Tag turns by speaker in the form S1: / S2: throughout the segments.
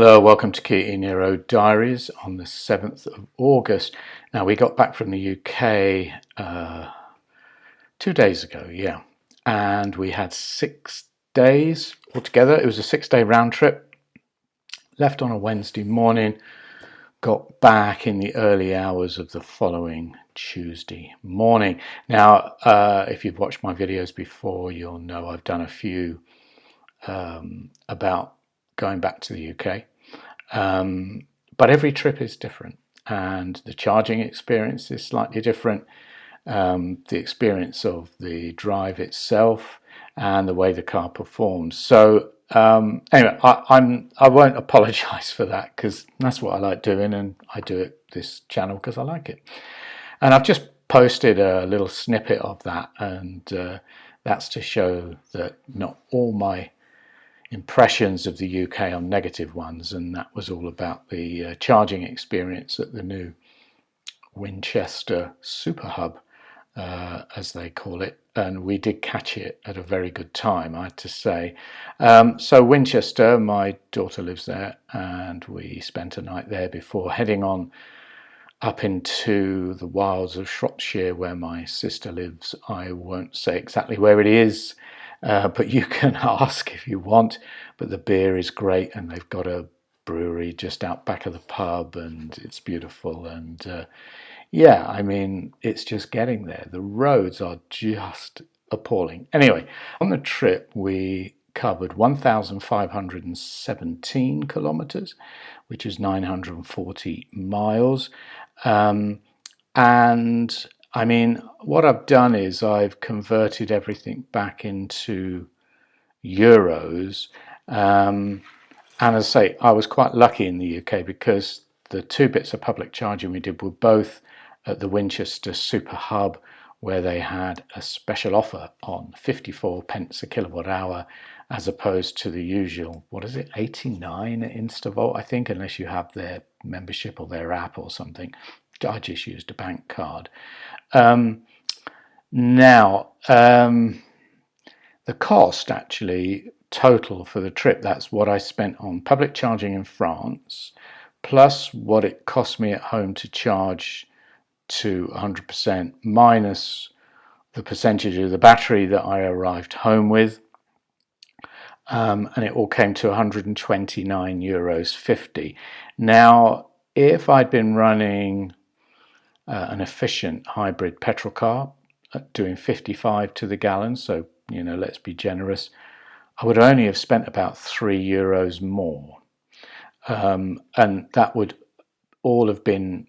S1: Hello, welcome to e-Niro Diaries on the 7th of August. Now, we got back from the UK 2 days ago, yeah, and we had 6 days altogether. It was a 6-day round trip, left on a Wednesday morning, got back in the early hours of the following Tuesday morning. Now, if you've watched my videos before, you'll know I've done a few about going back to the UK. But every trip is different, and the charging experience is slightly different. The experience of the drive itself and the way the car performs. So anyway, I won't apologise for that, because that's what I like doing, and I do it this channel because I like it. And I've just posted a little snippet of that, and that's to show that not all my impressions of the UK are negative ones, and that was all about the charging experience at the new Winchester Super Hub, as they call it, and we did catch it at a very good time, I had to say. So Winchester, my daughter lives there, and we spent a night there before heading on up into the wilds of Shropshire, where my sister lives. I won't say exactly where it is, but you can ask if you want. But the beer is great, and they've got a brewery just out back of the pub, and it's beautiful. And yeah, I mean, it's just getting there. The roads are just appalling. Anyway, on the trip, we covered 1,517 kilometers, which is 940 miles. And I mean, what I've done is I've converted everything back into euros. And as I say, I was quite lucky in the UK, because the 2 bits of public charging we did were both at the Winchester Super Hub, where they had a special offer on 54 pence a kilowatt hour, as opposed to the usual, what is it, 89 at Instavolt, I think, unless you have their membership or their app or something. I just used a bank card. Now, the cost actually total for the trip, that's what I spent on public charging in France, plus what it cost me at home to charge to 100%, minus the percentage of the battery that I arrived home with. And it all came to €129.50. Now, if I'd been running an efficient hybrid petrol car doing 55 to the gallon, so, you know, let's be generous, I would only have spent about €3 more. And that would all have been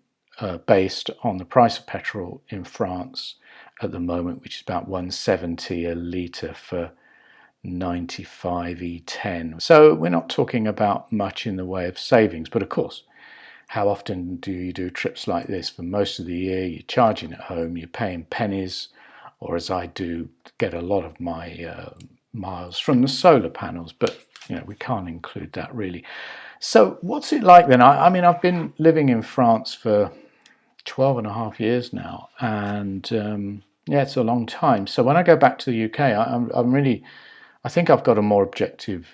S1: based on the price of petrol in France at the moment, which is about 170 a litre for 95 E10. So we're not talking about much in the way of savings. But of course, how often do you do trips like this? For most of the year, you're charging at home, you're paying pennies, or as I do, get a lot of my miles from the solar panels. But you know, we can't include that really. So what's it like then? I mean, I've been living in France for 12 and a half years now, and yeah, it's a long time. So when I go back to the UK, I think I've got a more objective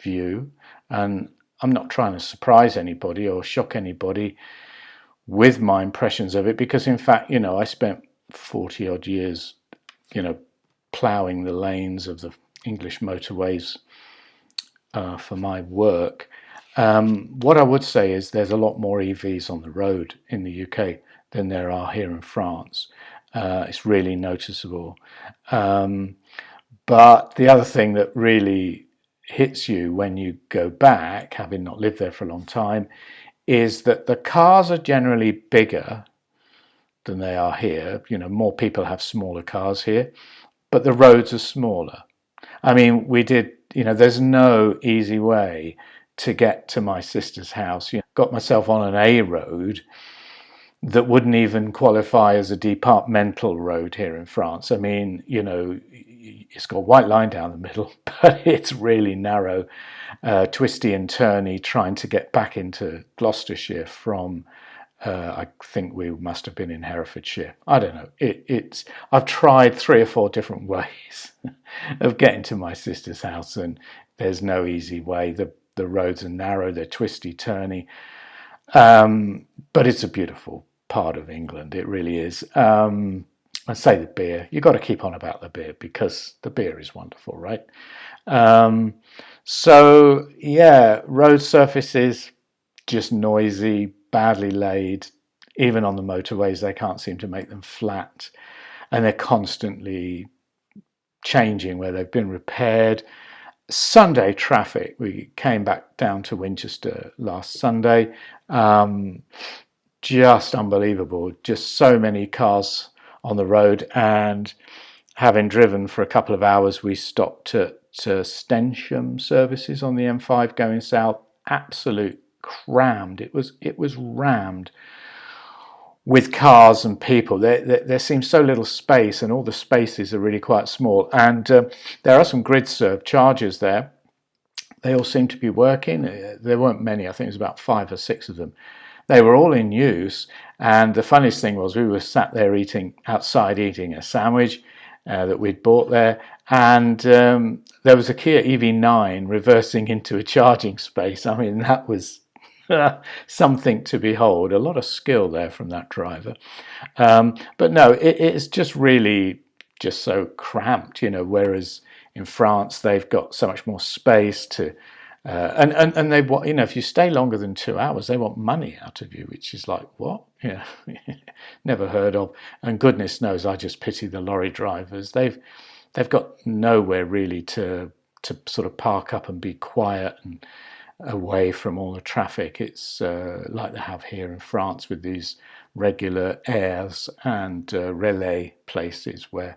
S1: view, and I'm not trying to surprise anybody or shock anybody with my impressions of it, because in fact, you know, I spent 40 odd years, you know, ploughing the lanes of the English motorways for my work. What I would say is there's a lot more EVs on the road in the UK than there are here in France. It's really noticeable. But the other thing that really hits you when you go back, having not lived there for a long time, is that the cars are generally bigger than they are here. You know, more people have smaller cars here, but the roads are smaller. I mean, you know, there's no easy way to get to my sister's house. You know, got myself on an A road that wouldn't even qualify as a departmental road here in France. I mean, you know, it's got a white line down the middle, but it's really narrow, twisty and turny, trying to get back into Gloucestershire from, I think we must have been in Herefordshire. I don't know. I've tried 3 or 4 different ways of getting to my sister's house, and there's no easy way. The the roads are narrow, they're twisty, turny, but it's a beautiful part of England. It really is. I say the beer. You've got to keep on about the beer because the beer is wonderful, right? So yeah, road surfaces just noisy, badly laid. Even on the motorways, they can't seem to make them flat, and they're constantly changing where they've been repaired. Sunday traffic. We came back down to Winchester last Sunday. Just unbelievable. Just so many cars on the road, and having driven for a couple of hours, we stopped at Stensham services on the M5 going south. Absolute crammed. It was rammed with cars and people. There seems so little space, and all the spaces are really quite small. And there are some grid serve chargers there. They all seem to be working. There weren't many. I think it was about 5 or 6 of them. They were all in use, and the funniest thing was we were sat there outside eating a sandwich that we'd bought there, and there was a Kia EV9 reversing into a charging space. I mean, that was something to behold. A lot of skill there from that driver. But no, it's just really just so cramped, whereas in France they've got so much more space to and they want, if you stay longer than 2 hours, they want money out of you, which is like, what? Never heard of. And goodness knows, I just pity the lorry drivers. They've got nowhere really to sort of park up and be quiet and away from all the traffic. It's like they have here in France with these regular aires and relay places where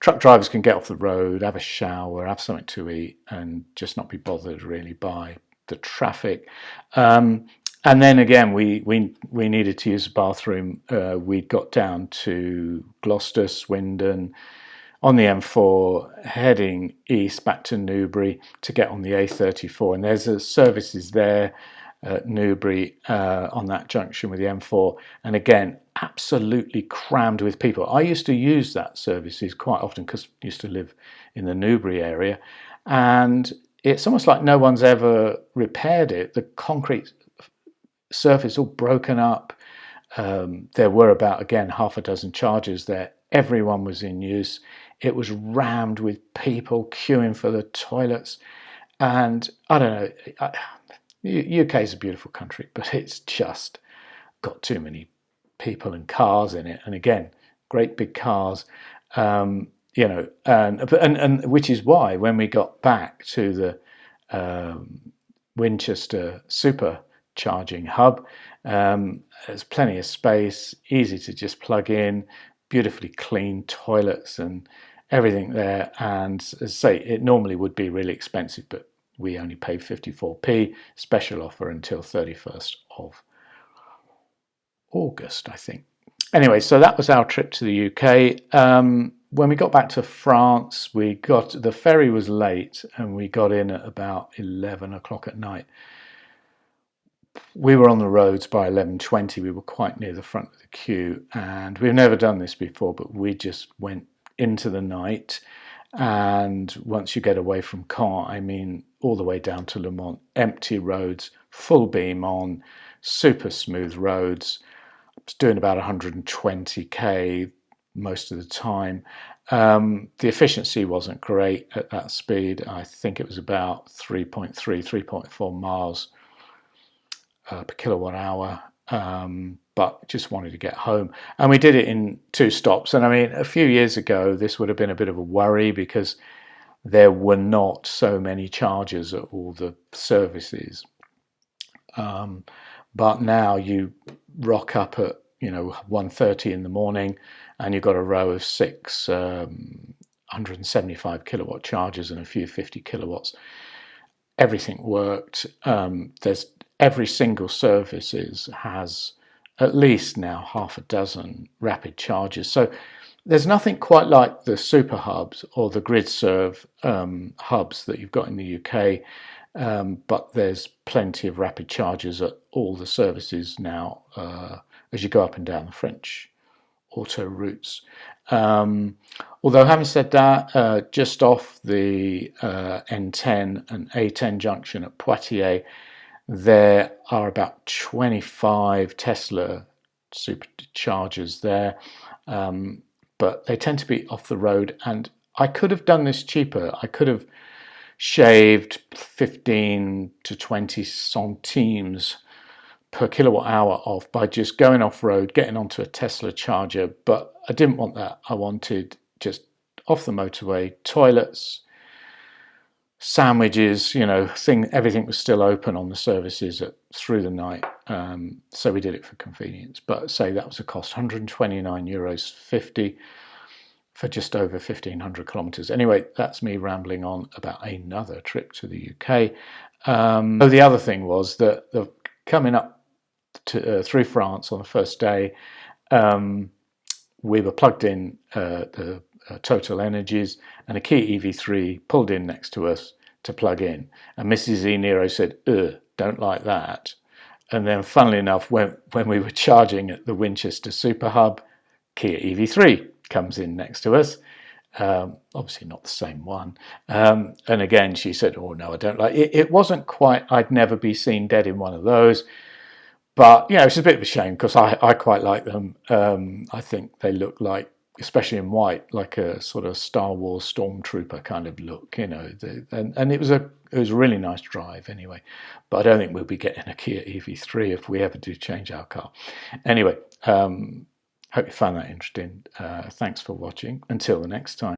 S1: truck drivers can get off the road, have a shower, have something to eat, and just not be bothered really by the traffic. And then again, we needed to use the bathroom. We got down to Gloucester, Swindon, on the M4, heading east back to Newbury to get on the A34. And there's a services there at Newbury on that junction with the M4. And again, absolutely crammed with people. I used to use that services quite often because I used to live in the Newbury area. And it's almost like no one's ever repaired it. The concrete surface all broken up. There were about, again, half a dozen chargers there. Everyone was in use. It was rammed with people queuing for the toilets. And I don't know, UK is a beautiful country, but it's just got too many people and cars in it. And again, great big cars, and which is why when we got back to the Winchester Super Charging Hub, there's plenty of space, easy to just plug in, beautifully clean toilets and everything there. And as I say, it normally would be really expensive, but we only paid 54p, special offer until 31st of August, I think. Anyway, so that was our trip to the UK. When we got back to France, the ferry was late and we got in at about 11 o'clock at night. We were on the roads by 11:20. We were quite near the front of the queue, and we've never done this before, but we just went into the night. And once you get away from Caen, I mean, all the way down to Le Mans, empty roads, full beam on, super smooth roads. I was doing about 120k most of the time. The efficiency wasn't great at that speed. I think it was about 3.4 miles per kilowatt hour, but just wanted to get home. And we did it in 2 stops. And I mean, a few years ago, this would have been a bit of a worry because there were not so many chargers at all the services. But now you rock up at 1:30 in the morning and you've got a row of 6 175 kilowatt chargers and a few 50 kilowatts. Everything worked. Every single services has at least now half a dozen rapid chargers. So there's nothing quite like the super hubs or the grid serve hubs that you've got in the UK, but there's plenty of rapid chargers at all the services now as you go up and down the French auto routes. Although having said that, just off the N10 and A10 junction at Poitiers, there are about 25 Tesla superchargers there, but they tend to be off the road, and I could have done this cheaper. I could have shaved 15 to 20 centimes per kilowatt hour off by just going off road, getting onto a Tesla charger, but I didn't want that. I wanted just off the motorway, toilets, sandwiches, everything was still open on the services through the night, so we did it for convenience. But say that was a cost, €129.50 for just over 1,500 kilometers. Anyway, that's me rambling on about another trip to the UK. So the other thing was that coming up through France on the first day, we were plugged in the Total Energies, and a Kia EV3 pulled in next to us to plug in, and Mrs. e-Niro said, don't like that. And then funnily enough, when we were charging at the Winchester Super Hub, Kia EV3 comes in next to us, obviously not the same one, and again she said, oh no, I don't like it. It wasn't quite, I'd never be seen dead in one of those, but it's a bit of a shame because I quite like them. I think they look like, especially in white, like a sort of Star Wars stormtrooper kind of look, and it was a really nice drive anyway. But I don't think we'll be getting a Kia EV3 if we ever do change our car. Anyway, hope you found that interesting. Thanks for watching. Until the next time.